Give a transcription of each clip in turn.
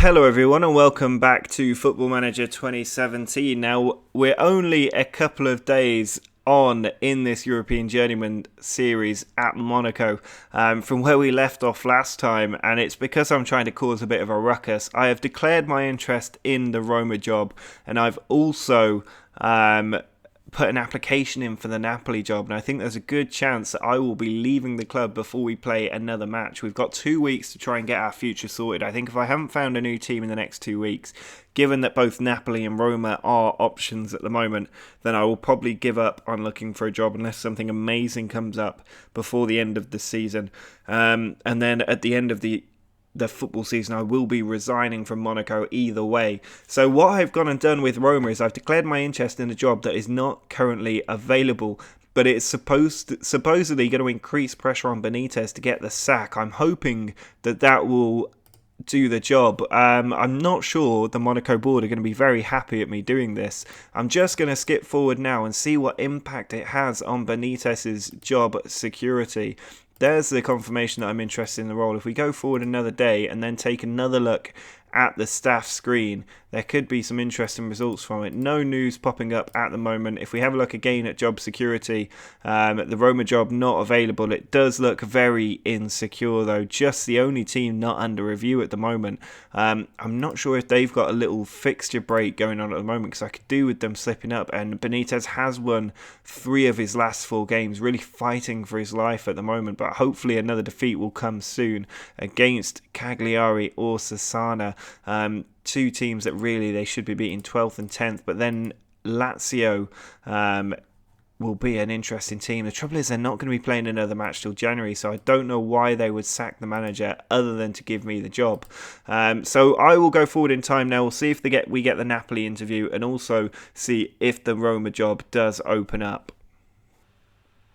Hello everyone and welcome back to Football Manager 2017. Now, we're only a couple of days on in this European Journeyman series at Monaco from where we left off last time, and it's because I'm trying to cause a bit of a ruckus. I have declared my interest in the Roma job, and I've also put an application in for the Napoli job, and I think there's a good chance that I will be leaving the club before we play another match. We've got 2 weeks to try and get our future sorted. I think if I haven't found a new team in the next 2 weeks, given that both Napoli and Roma are options at the moment, then I will probably give up on looking for a job unless something amazing comes up before the end of the season. And then at the end of the football season, I will be resigning from Monaco either way. So what I've gone and done with Roma is I've declared my interest in a job that is not currently available, but it's supposedly going to increase pressure on Benitez to get the sack. I'm hoping that will do the job. I'm not sure the Monaco board are going to be very happy at me doing this. I'm just going to skip forward now and see what impact it has on Benitez's job security. There's the confirmation that I'm interested in the role. If we go forward another day and then take another look at the staff screen, there could be some interesting results from it. No news popping up at the moment. If we have a look again at job security, the Roma job not available. It does look very insecure though. Just the only team not under review at the moment. I'm not sure if they've got a little fixture break going on at the moment, because I could do with them slipping up. And Benitez has won 3 of his last 4 games, really fighting for his life at the moment. But hopefully another defeat will come soon against Cagliari or Sassana. 2 teams that really they should be beating, 12th and 10th, but then Lazio will be an interesting team. The trouble is they're not going to be playing another match till January, so I don't know why they would sack the manager other than to give me the job. So I will go forward in time now. We'll see if we get the Napoli interview, and also see if the Roma job does open up.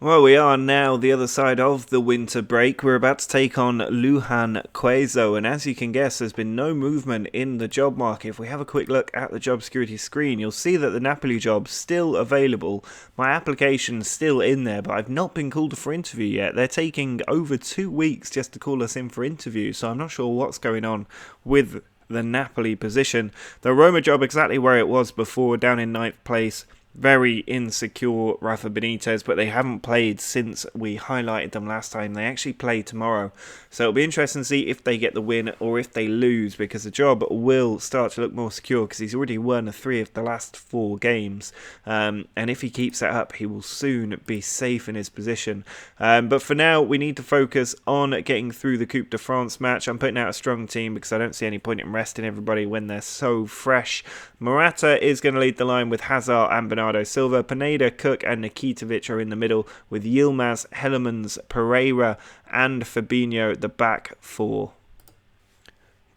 Well, we are now the other side of the winter break. We're about to take on Lujan Quezzo, and as you can guess, there's been no movement in the job market. If we have a quick look at the job security screen, you'll see that the Napoli job's still available. My application's still in there, but I've not been called for interview yet. They're taking over 2 weeks just to call us in for interview, so I'm not sure what's going on with the Napoli position. The Roma job exactly where it was before, down in 9th place. Very insecure, Rafa Benitez, but they haven't played since we highlighted them last time. They actually play tomorrow, so it'll be interesting to see if they get the win or if they lose, because the job will start to look more secure because he's already won 3 of the last 4 games, and if he keeps that up, he will soon be safe in his position. But for now, we need to focus on getting through the Coupe de France match. I'm putting out a strong team because I don't see any point in resting everybody when they're so fresh. Morata is going to lead the line with Hazard and Bernardo Silva. Pineda, Cook and Nikitovic are in the middle, with Yilmaz, Hellemans, Pereira and Fabinho at the back 4.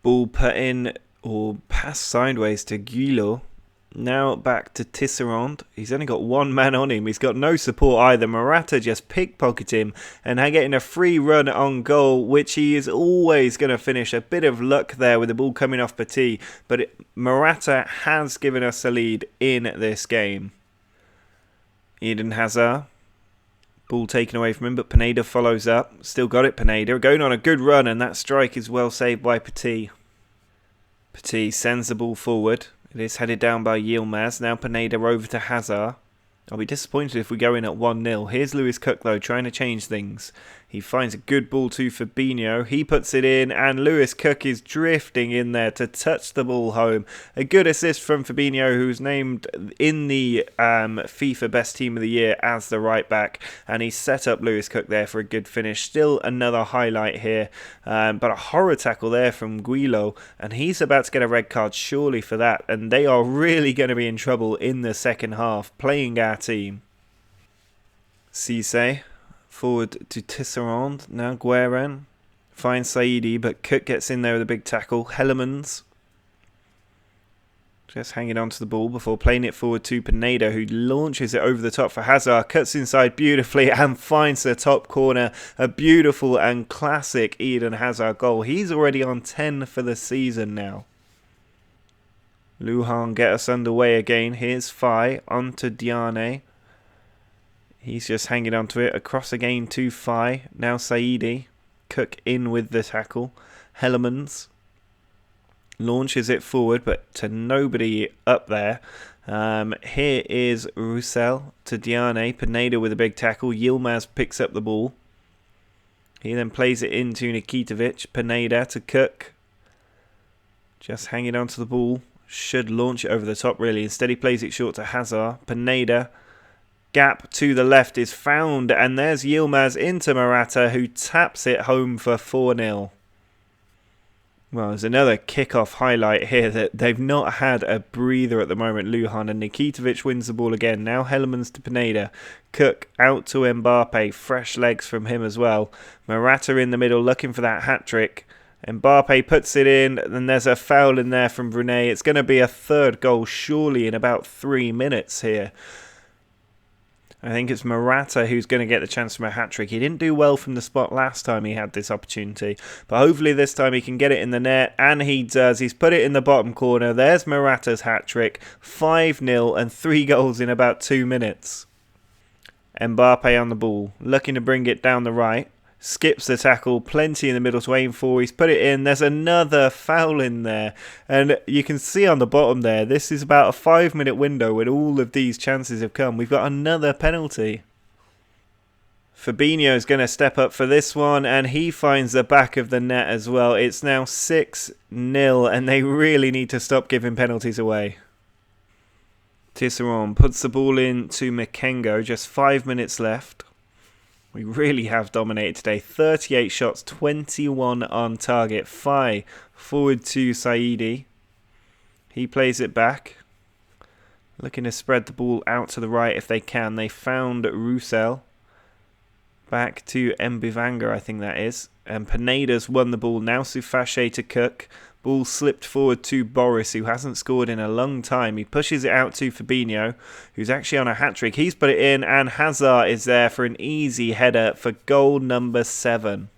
Ball put in or passed sideways to Guilo. Now back to Tisserand. He's only got 1 man on him. He's got no support either. Morata just pickpocket him and getting a free run on goal, which he is always going to finish. A bit of luck there with the ball coming off Petit, but Morata has given us a lead in this game. Eden Hazard. Ball taken away from him, but Pineda follows up. Still got it, Pineda. Going on a good run, and that strike is well saved by Petit. Petit sends the ball forward. It is headed down by Yilmaz. Now Pineda over to Hazard. I'll be disappointed if we go in at 1-0. Here's Lewis Cook, though, trying to change things. He finds a good ball to Fabinho. He puts it in, and Lewis Cook is drifting in there to touch the ball home. A good assist from Fabinho, who's named in the FIFA Best Team of the Year as the right back. And he set up Lewis Cook there for a good finish. Still another highlight here. But a horror tackle there from Guilo. And he's about to get a red card surely for that. And they are really going to be in trouble in the second half, playing our team. Cisse. Forward to Tisserand. Now Guerin finds Saidi, but Cook gets in there with a big tackle. Hellemans just hanging on to the ball before playing it forward to Pineda, who launches it over the top for Hazard. Cuts inside beautifully and finds the top corner. A beautiful and classic Eden Hazard goal. He's already on 10 for the season now. Lujan get us underway again. Here's Fai onto Diane. He's just hanging onto it. Across again to Fai. Now Saidi. Cook in with the tackle. Hellemans. launches it forward, but to nobody up there. Here is Roussel to Diane. Pineda with a big tackle. Yilmaz picks up the ball. He then plays it into Nikitovic. Pineda to Cook. Just hanging on to the ball. Should launch it over the top, really. Instead, he plays it short to Hazard. Pineda. Gap to the left is found. And there's Yilmaz into Morata, who taps it home for 4-0. Well, there's another kick-off highlight here that they've not had a breather at the moment. Lujan and Nikitovic wins the ball again. Now Hellemans to Pineda. Cook out to Mbappe. Fresh legs from him as well. Morata in the middle looking for that hat-trick. Mbappe puts it in, and there's a foul in there from Brunet. It's going to be a third goal surely in about 3 minutes here. I think it's Morata who's going to get the chance from a hat-trick. He didn't do well from the spot last time he had this opportunity. But hopefully this time he can get it in the net. And he does. He's put it in the bottom corner. There's Morata's hat-trick. 5-0 and 3 goals in about 2 minutes. Mbappe on the ball. Looking to bring it down the right. Skips the tackle, plenty in the middle to aim for. He's put it in. There's another foul in there. And you can see on the bottom there, this is about a 5-minute window when all of these chances have come. We've got another penalty. Fabinho's going to step up for this one, and he finds the back of the net as well. It's now 6-0, and they really need to stop giving penalties away. Tisserand puts the ball in to Makengo. Just 5 minutes left. We really have dominated today. 38 shots, 21 on target. Fai forward to Saidi. He plays it back. Looking to spread the ball out to the right if they can. They found Roussel. Back to Mbivanga, I think that is. And Pineda's won the ball. Now Sufache to Cook. Ball slipped forward to Boris, who hasn't scored in a long time. He pushes it out to Fabinho, who's actually on a hat-trick. He's put it in, and Hazard is there for an easy header for goal number 7.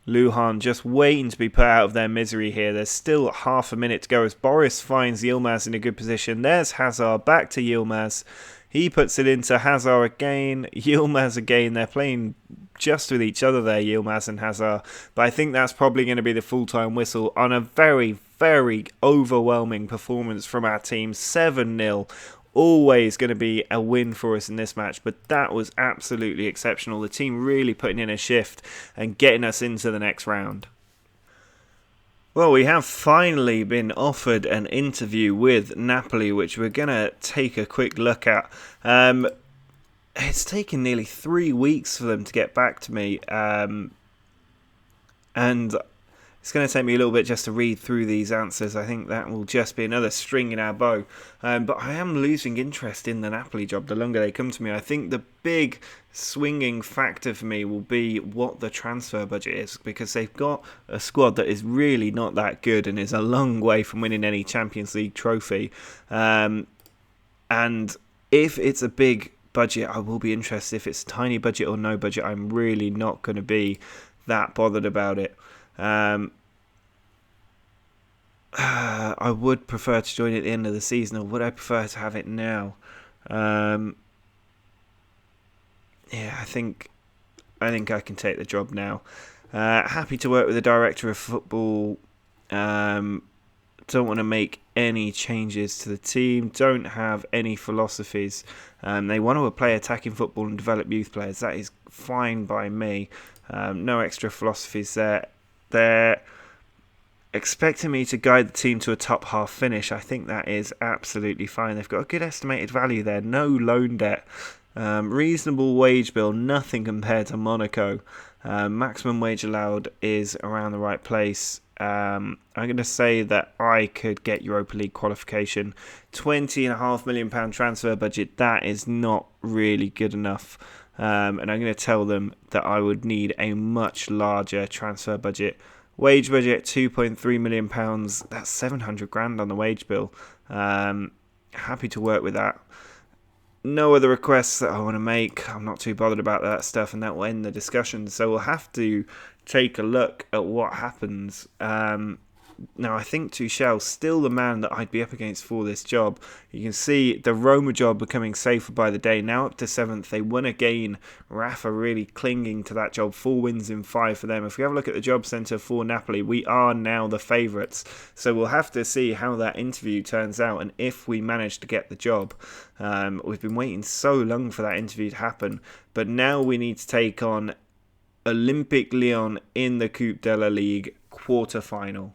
Lujan just waiting to be put out of their misery here. There's still half a minute to go as Boris finds Yilmaz in a good position. There's Hazard, back to Yilmaz. He puts it into Hazard again. Yilmaz again. They're playing just with each other there, Yilmaz and Hazard. But I think that's probably going to be the full-time whistle on a very, very overwhelming performance from our team. 7-0. Always going to be a win for us in this match, but that was absolutely exceptional. The team really putting in a shift and getting us into the next round. Well, we have finally been offered an interview with Napoli, which we're going to take a quick look at. It's taken nearly 3 weeks for them to get back to me, and it's going to take me a little bit just to read through these answers. I think that will just be another string in our bow. But I am losing interest in the Napoli job the longer they come to me. I think the big swinging factor for me will be what the transfer budget is, because they've got a squad that is really not that good and is a long way from winning any Champions League trophy. And if it's a big budget, I will be interested. If it's a tiny budget or no budget, I'm really not going to be that bothered about it. I would prefer to join at the end of the season, or would I prefer to have it now? I think I can take the job now. Happy to work with the director of football. Don't want to make any changes to the team. Don't have any philosophies. They want to play attacking football and develop youth players. That is fine by me. No extra philosophies there. They're expecting me to guide the team to a top half finish. I think that is absolutely fine. They've got a good estimated value there. No loan debt. Reasonable wage bill. Nothing compared to Monaco. Maximum wage allowed is around the right place. I'm going to say that I could get Europa League qualification. £20.5 million transfer budget. That is not really good enough. And I'm going to tell them that I would need a much larger transfer budget. Wage budget, £2.3 million. That's 700 grand on the wage bill. Happy to work with that. No other requests that I want to make. I'm not too bothered about that stuff, and that will end the discussion. So we'll have to take a look at what happens. Now, I think Tuchel's still the man that I'd be up against for this job. You can see the Roma job becoming safer by the day. Now up to 7th, they won again. Rafa really clinging to that job. 4 wins in 5 for them. If we have a look at the job centre for Napoli, we are now the favourites. So we'll have to see how that interview turns out and if we manage to get the job. We've been waiting so long for that interview to happen. But now we need to take on Olympique Lyon in the Coupe de la Ligue quarter-final.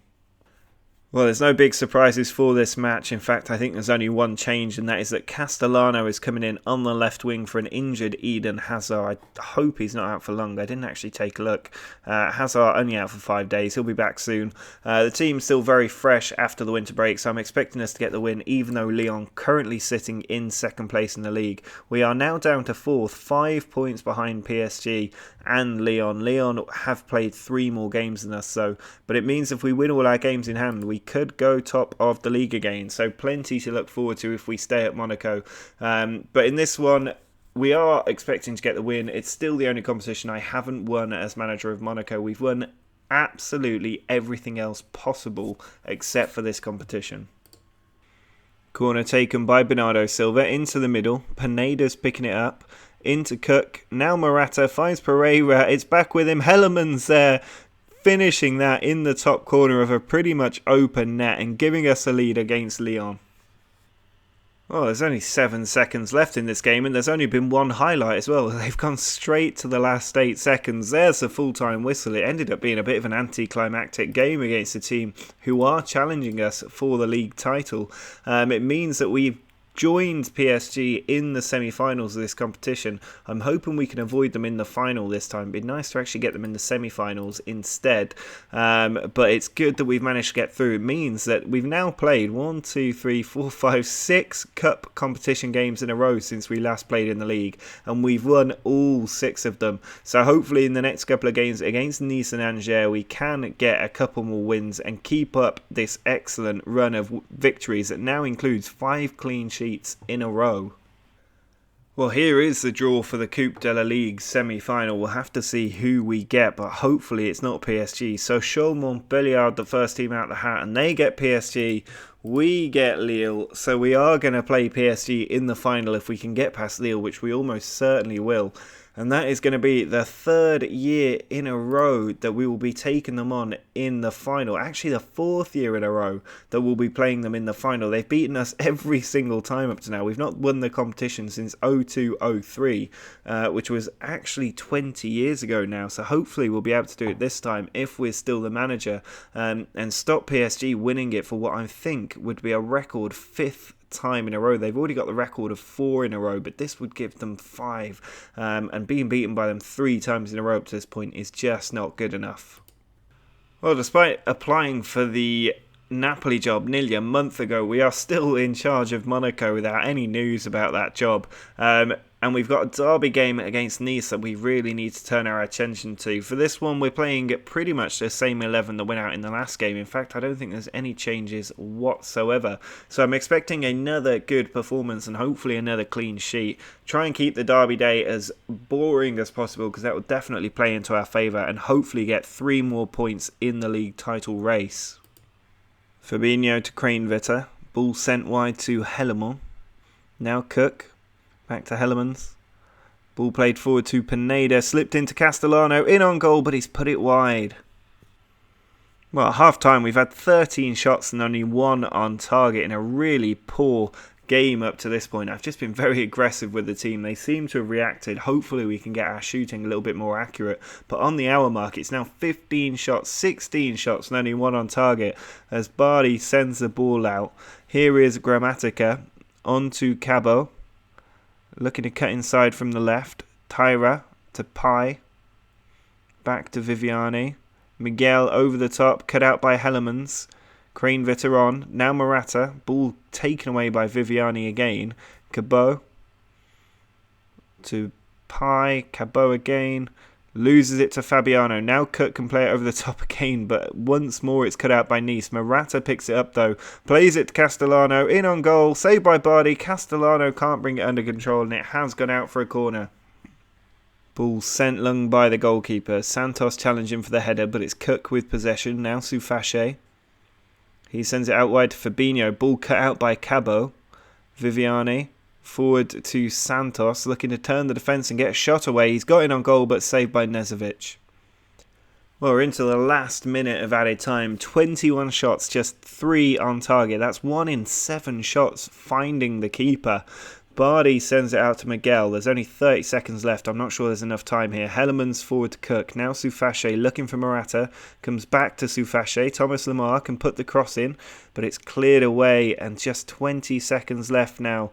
Well, there's no big surprises for this match. In fact, I think there's only one change, and that is that Castellano is coming in on the left wing for an injured Eden Hazard. I hope he's not out for long. I didn't actually take a look. Hazard only out for 5 days. He'll be back soon. The team's still very fresh after the winter break, so I'm expecting us to get the win, even though Lyon currently sitting in 2nd place in the league. We are now down to 4th, 5 points behind PSG and Lyon. Lyon have played 3 more games than us, but it means if we win all our games in hand, we could go top of the league again. So plenty to look forward to if we stay at Monaco. But in this one, we are expecting to get the win. It's still the only competition I haven't won as manager of Monaco. We've won absolutely everything else possible except for this competition. Corner taken by Bernardo Silva into the middle. Pineda's picking it up. Into Cook. Now Morata finds Pereira. It's back with him. Hellerman's there, finishing that in the top corner of a pretty much open net and giving us a lead against Lyon. Well, there's only 7 seconds left in this game, and there's only been one highlight as well. They've gone straight to the last 8 seconds. There's the full-time whistle. It ended up being a bit of an anticlimactic game against a team who are challenging us for the league title. It means that we've joined PSG in the semi-finals of this competition. I'm hoping we can avoid them in the final this time. It'd be nice to actually get them in the semi-finals instead. But it's good that we've managed to get through. It means that we've now played 6 cup competition games in a row since we last played in the league, and we've won all 6 of them. So hopefully in the next couple of games against Nice and Angers, we can get a couple more wins and keep up this excellent run of victories that now includes 5 clean sheets in a row. Well, here is the draw for the Coupe de la Ligue semi-final. We'll have to see who we get, but hopefully it's not PSG. So show Montpellier the first team out the hat, and they get PSG. We get Lille, so we are going to play PSG in the final if we can get past Lille, which we almost certainly will. And that is going to be the 3rd year in a row that we will be taking them on in the final. Actually, the 4th year in a row that we'll be playing them in the final. They've beaten us every single time up to now. We've not won the competition since 02-03, which was actually 20 years ago now. So hopefully we'll be able to do it this time if we're still the manager, and stop PSG winning it for what I think would be a record 5th time in a row. They've already got the record of 4 in a row, but this would give them 5, and being beaten by them 3 times in a row up to this point is just not good enough. Well, despite applying for the Napoli job nearly a month ago, we are still in charge of Monaco without any news about that job. And we've got a derby game against Nice that we really need to turn our attention to. For this one, we're playing pretty much the same 11 that went out in the last game. In fact, I don't think there's any changes whatsoever. So I'm expecting another good performance and hopefully another clean sheet. Try and keep the derby day as boring as possible, because that will definitely play into our favour, and hopefully get 3 more points in the league title race. Fabinho to Kranevitter. Ball sent wide to Hellerman. Now Cook. Back to Hellermans. Ball played forward to Pineda. Slipped into Castellano. In on goal, but he's put it wide. Well, at half-time, we've had 13 shots and only 1 on target in a really poor game up to this point. I've just been very aggressive with the team. They seem to have reacted. Hopefully we can get our shooting a little bit more accurate. But on the hour mark, it's now 15 shots, 16 shots and only 1 on target as Bardi sends the ball out. Here is Grammatica. On to Cabo. Looking to cut inside from the left. Tyra to Pai. Back to Viviani. Miguel over the top. Cut out by Hellermans. Kranevitter on. Now Morata. Ball taken away by Viviani again. Cabot. To Pai. Cabot again. Loses it to Fabiano. Now Cook can play it over the top again, but once more it's cut out by Nice. Morata picks it up though. Plays it to Castellano. In on goal. Saved by Bardi. Castellano can't bring it under control, and it has gone out for a corner. Ball sent long by the goalkeeper. Santos challenging for the header, but it's Cook with possession. Now Sufache. He sends it out wide to Fabinho. Ball cut out by Cabo. Viviani forward to Santos, looking to turn the defence and get a shot away. He's got in on goal, but saved by Nezovic. Well, we're into the last minute of added time. 21 shots, just 3 on target. That's 1 in 7 shots finding the keeper. Bardi sends it out to Miguel. There's only 30 seconds left. I'm not sure there's enough time here. Hellerman's forward to Cook. Now Soufachet looking for Morata. Comes back to Soufachet. Thomas Lemar can put the cross in, but it's cleared away and just 20 seconds left now.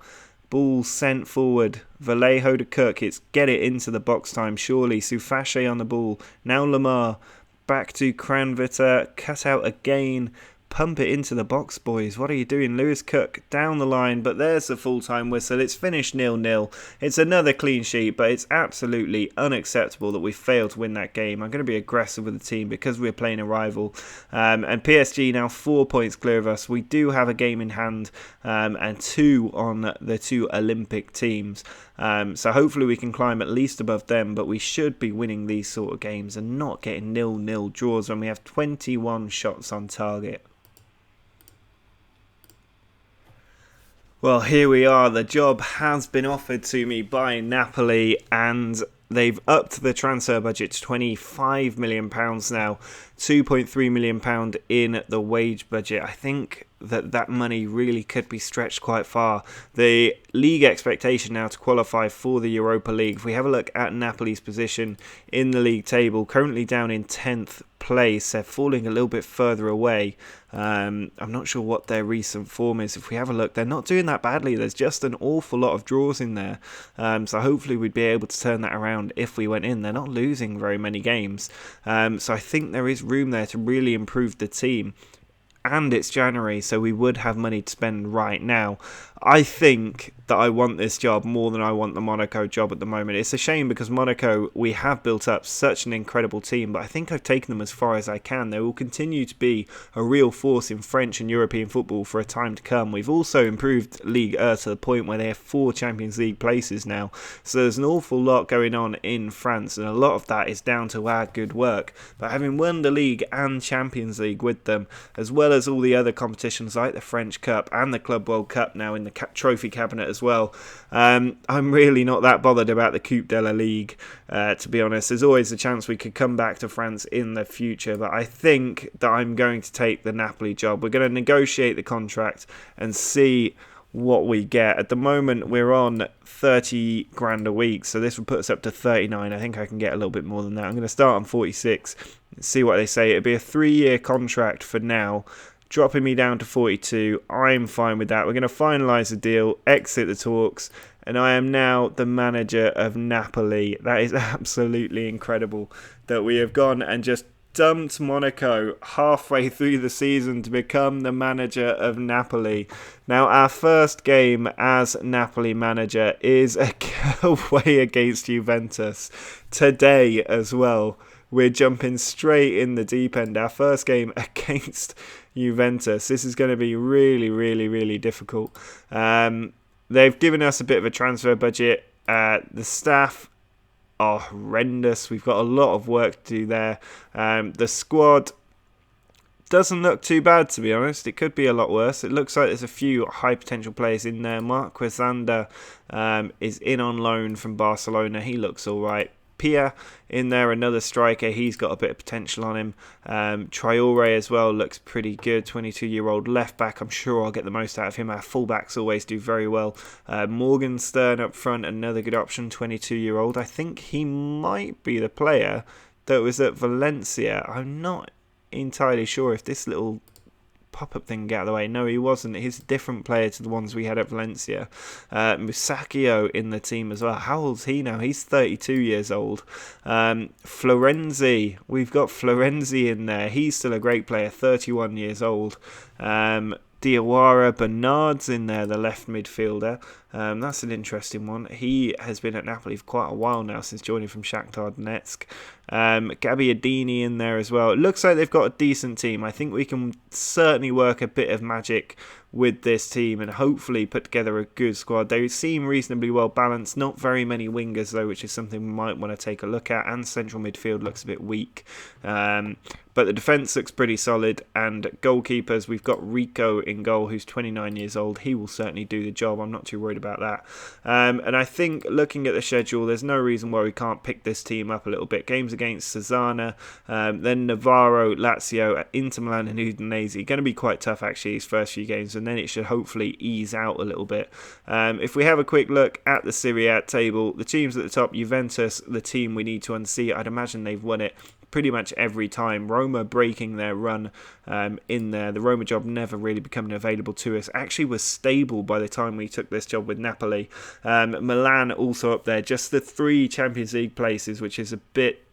Ball sent forward. Vallejo to Cook. It's get it into the box time, surely. Soufachet on the ball. Now Lemar. Back to Kranvita. Cut out again. Pump it into the box, boys. What are you doing? Lewis Cook down the line, but there's the full-time whistle. It's finished 0-0. It's another clean sheet, but it's absolutely unacceptable that we failed to win that game. I'm going to be aggressive with the team because we're playing a rival. And PSG now 4 points clear of us. We do have a game in hand and 2 on the 2 Olympic teams. So hopefully we can climb at least above them, but we should be winning these sort of games and not getting 0-0 draws when we have 21 shots on target. Well, here we are. The job has been offered to me by Napoli, and they've upped the transfer budget to £25 million now, £2.3 million in the wage budget. I think that money really could be stretched quite far. The league expectation now to qualify for the Europa League. If we have a look at Napoli's position in the league table, currently down in 10th place. They're falling a little bit further away. I'm not sure what their recent form is. If we have a look, they're not doing that badly. There's just an awful lot of draws in there. So hopefully we'd be able to turn that around if we went in. They're not losing very many games. So I think there is room there to really improve the team. And it's January, so we would have money to spend right now. I think that I want this job more than I want the Monaco job at the moment. It's a shame because Monaco, we have built up such an incredible team, but I think I've taken them as far as I can. They will continue to be a real force in French and European football for a time to come. We've also improved Ligue 1 to the point where they have 4 Champions League places now. So there's an awful lot going on in France, and a lot of that is down to our good work. But having won the League and Champions League with them, as well as all the other competitions like the French Cup and the Club World Cup now in the trophy cabinet as well, I'm really not that bothered about the Coupe de la Ligue, to be honest. There's always a chance we could come back to France in the future, but I think that I'm going to take the Napoli job. We're going to negotiate the contract and see what we get. At the moment we're on 30 grand a week, so this would put us up to 39. I think I can get a little bit more than that. I'm going to start on 46, see what they say. It'll be a 3-year contract for now, dropping me down to 42. I'm fine with that. We're going to finalise the deal, exit the talks, and I am now the manager of Napoli. That is absolutely incredible that we have gone and just dumped Monaco halfway through the season to become the manager of Napoli. Now, our first game as Napoli manager is away against Juventus today as well. We're jumping straight in the deep end. Our first game against Juventus. This is going to be really, really, really difficult. They've given us a bit of a transfer budget. The staff are horrendous. We've got a lot of work to do there. The squad doesn't look too bad, to be honest. It could be a lot worse. It looks like there's a few high potential players in there. Marc Zander is in on loan from Barcelona. He looks all right. Pia in there, another striker. He's got a bit of potential on him. Traore as well looks pretty good. 22-year-old left back. I'm sure I'll get the most out of him. Our fullbacks always do very well. Morgenstern up front, another good option. 22-year-old. I think he might be the player that was at Valencia. I'm not entirely sure if this little pop-up thing get out of the way. No, he wasn't. He's a different player to the ones we had at Valencia. Musacchio in the team as well. How old's he now? He's 32 years old. Florenzi. We've got Florenzi in there. He's still a great player, 31 years old. Diawara, Bernard's in there, the left midfielder. That's an interesting one. He has been at Napoli for quite a while now, since joining from Shakhtar Donetsk. Gabbiadini in there as well. It looks like they've got a decent team. I think we can certainly work a bit of magic with this team and hopefully put together a good squad. They seem reasonably well balanced. Not very many wingers though, which is something we might want to take a look at. And central midfield looks a bit weak. But the defence looks pretty solid, and goalkeepers, we've got Rico in goal, who's 29 years old. He will certainly do the job. I'm not too worried about that. And I think looking at the schedule, there's no reason why we can't pick this team up a little bit. Games against Cesana, then Navarro, Lazio, Inter Milan and Udinese. Going to be quite tough actually these first few games, and then it should hopefully ease out a little bit. If we have a quick look at the Serie A table, the teams at the top, Juventus, the team we need to unseat. I'd imagine they've won it pretty much every time. Roma breaking their run in there. The Roma job never really becoming available to us. Actually was stable by the time we took this job with Napoli. Milan also up there. Just the 3 Champions League places, which is a bit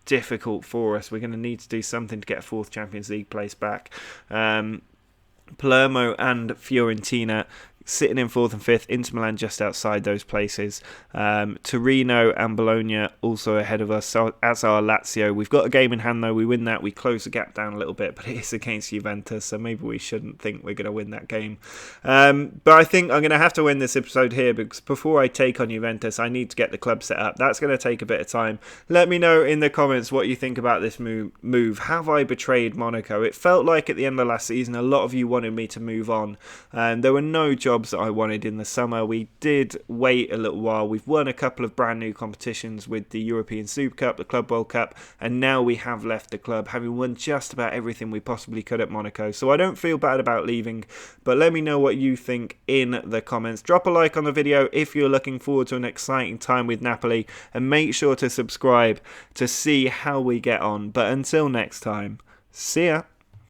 difficult for us. We're going to need to do something to get a 4th Champions League place back. Palermo and Fiorentina sitting in 4th and 5th, Inter Milan just outside those places. Torino and Bologna also ahead of us, so as are Lazio. We've got a game in hand though, we win that, we close the gap down a little bit, but it is against Juventus, so maybe we shouldn't think we're going to win that game. But I think I'm going to have to win this episode here, because before I take on Juventus, I need to get the club set up. That's going to take a bit of time. Let me know in the comments what you think about this move. Have I betrayed Monaco? It felt like at the end of last season, a lot of you wanted me to move on. There were no jobs that I wanted in the summer. We did wait a little while. We've won a couple of brand new competitions with the European Super Cup, the Club World Cup, and now we have left the club, having won just about everything we possibly could at Monaco. So I don't feel bad about leaving, but let me know what you think in the comments. Drop a like on the video if you're looking forward to an exciting time with Napoli, and make sure to subscribe to see how we get on. But until next time, see ya!